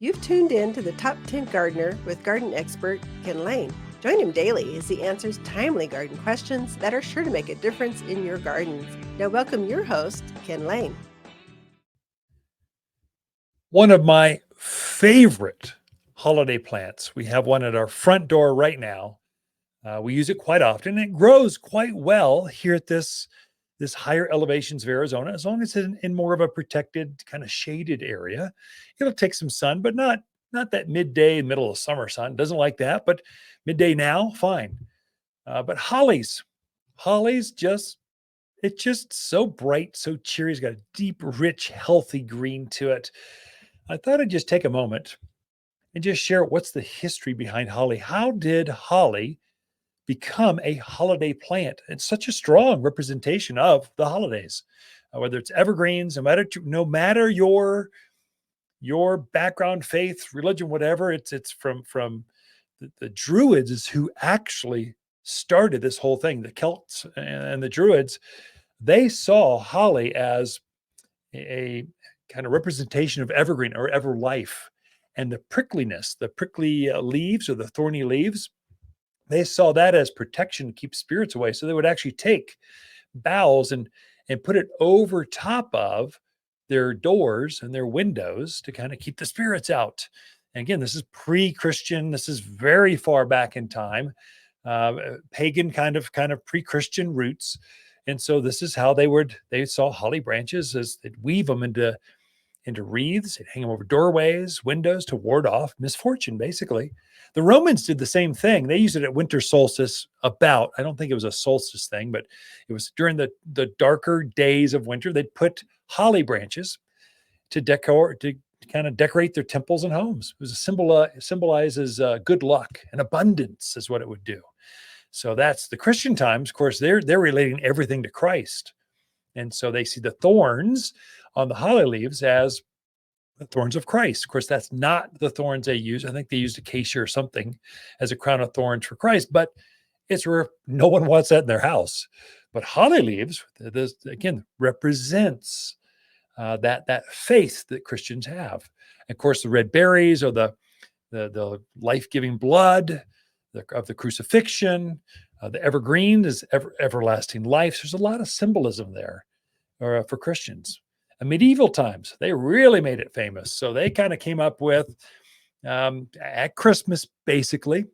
You've tuned in to the Top 10 Gardener with garden expert Ken Lain. Join him daily as he answers timely garden questions that are sure to make a difference in your gardens. Now welcome your host, Ken Lain. One of my favorite holiday plants. We have one at our front door right now. We use it quite often. It grows quite well here at this higher elevations of Arizona, as long as it's in more of a protected, kind of shaded area. It'll take some sun, but not that midday, middle of summer sun. Doesn't like that, but midday now, fine. But hollies it's just so bright, so cheery. It's got a deep, rich, healthy green to it. I thought I'd just take a moment and just share what's the history behind holly. How did holly become a holiday plant? It's such a strong representation of the holidays, whether it's evergreens, no matter your background, faith, religion, whatever. It's from the Druids is who actually started this whole thing. The Celts and the Druids, they saw holly as a kind of representation of evergreen or ever life, and the prickliness, the prickly leaves or the thorny leaves. They saw that as protection to keep spirits away. So they would actually take boughs and put it over top of their doors and their windows to kind of keep the spirits out. And again, this is pre-Christian. This is very far back in time, pagan kind of pre-Christian roots. And so this is how they saw holly branches as they'd weave them into wreaths, they'd hang them over doorways, windows to ward off misfortune, basically. The Romans did the same thing. They used it at winter solstice I don't think it was a solstice thing, but it was during the darker days of winter. They'd put holly branches to kind of decorate their temples and homes. It was a symbol, symbolizes good luck and abundance is what it would do. So that's the Christian times. Of course, they're relating everything to Christ. And so they see the thorns on the holly leaves as the thorns of Christ. Of course, that's not the thorns they use. I think they used acacia or something as a crown of thorns for Christ, but it's where no one wants that in their house. But holly leaves, this again, represents that faith that Christians have. And of course, the red berries are the life-giving blood of the crucifixion. The evergreen is everlasting life. There's a lot of symbolism there for Christians. In medieval times, they really made it famous. So they kind of came up with, at Christmas, basically,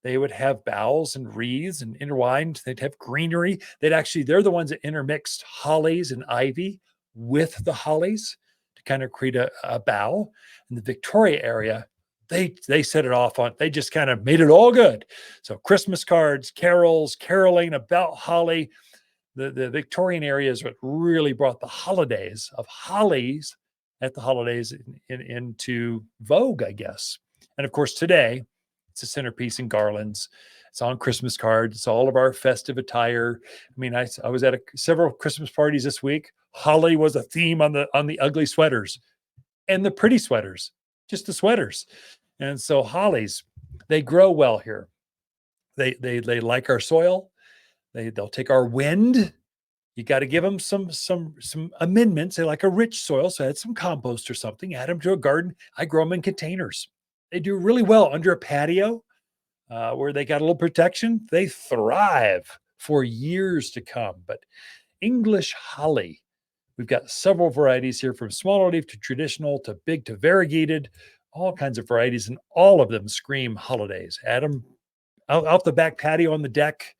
they would have boughs and wreaths and intertwined. They'd have greenery. They're the ones that intermixed hollies and ivy with the hollies to kind of create a bough. In the Victoria area, they set it off on, they just kind of made it all good. So Christmas cards, carols, caroling about holly. The Victorian area is what really brought the holidays of hollies at the holidays into vogue, I guess. And of course, today, it's a centerpiece in garlands. It's on Christmas cards. It's all of our festive attire. I mean, I was at several Christmas parties this week. Holly was a theme on the ugly sweaters and the pretty sweaters, just the sweaters. And so hollies, they grow well here. They like our soil. They'll take our wind. You got to give them some amendments. They like a rich soil, so add some compost or something. Add them to a garden. I grow them in containers. They do really well under a patio where they got a little protection. They thrive for years to come. But English holly, we've got several varieties here, from smaller leaf to traditional to big to variegated, all kinds of varieties, and all of them scream holidays. Add them out the back patio on the deck.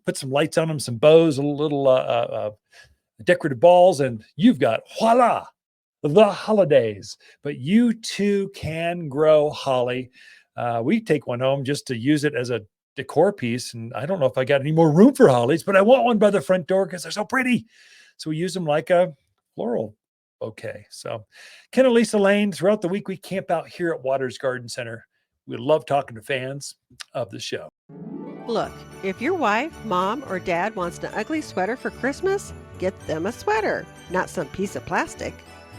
Put some lights on them, some bows, a little decorative balls, and you've got, voila, the holidays. But you too can grow holly. We take one home just to use it as a decor piece, and I don't know if I got any more room for hollies, but I want one by the front door because they're so pretty. So we use them like a floral bouquet. So Ken and Lisa Lain, throughout the week, we camp out here at Watters Garden Center. We love talking to fans of the show. Look, if your wife, mom, or dad wants an ugly sweater for Christmas, get them a sweater, not some piece of plastic.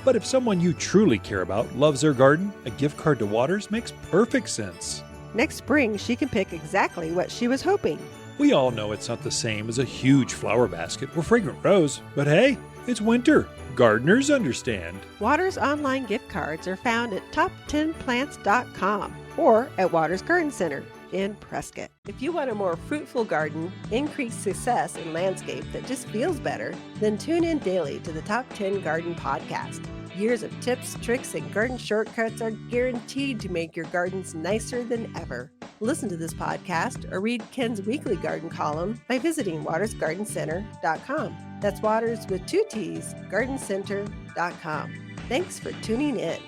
But if someone you truly care about loves their garden, a gift card to Watters makes perfect sense. Next spring, she can pick exactly what she was hoping. We all know it's not the same as a huge flower basket or fragrant rose, but hey, It's winter. Gardeners understand. Waters online gift cards are found at top10plants.com or at Watters Garden Center in Prescott. If you want a more fruitful garden, increased success in landscape that just feels better, then tune in daily to the Top 10 Garden Podcast. Years of tips, tricks, and garden shortcuts are guaranteed to make your gardens nicer than ever. Listen to this podcast or read Ken's weekly garden column by visiting wattersgardencenter.com. That's Watters with 2 T's, gardencenter.com. Thanks for tuning in.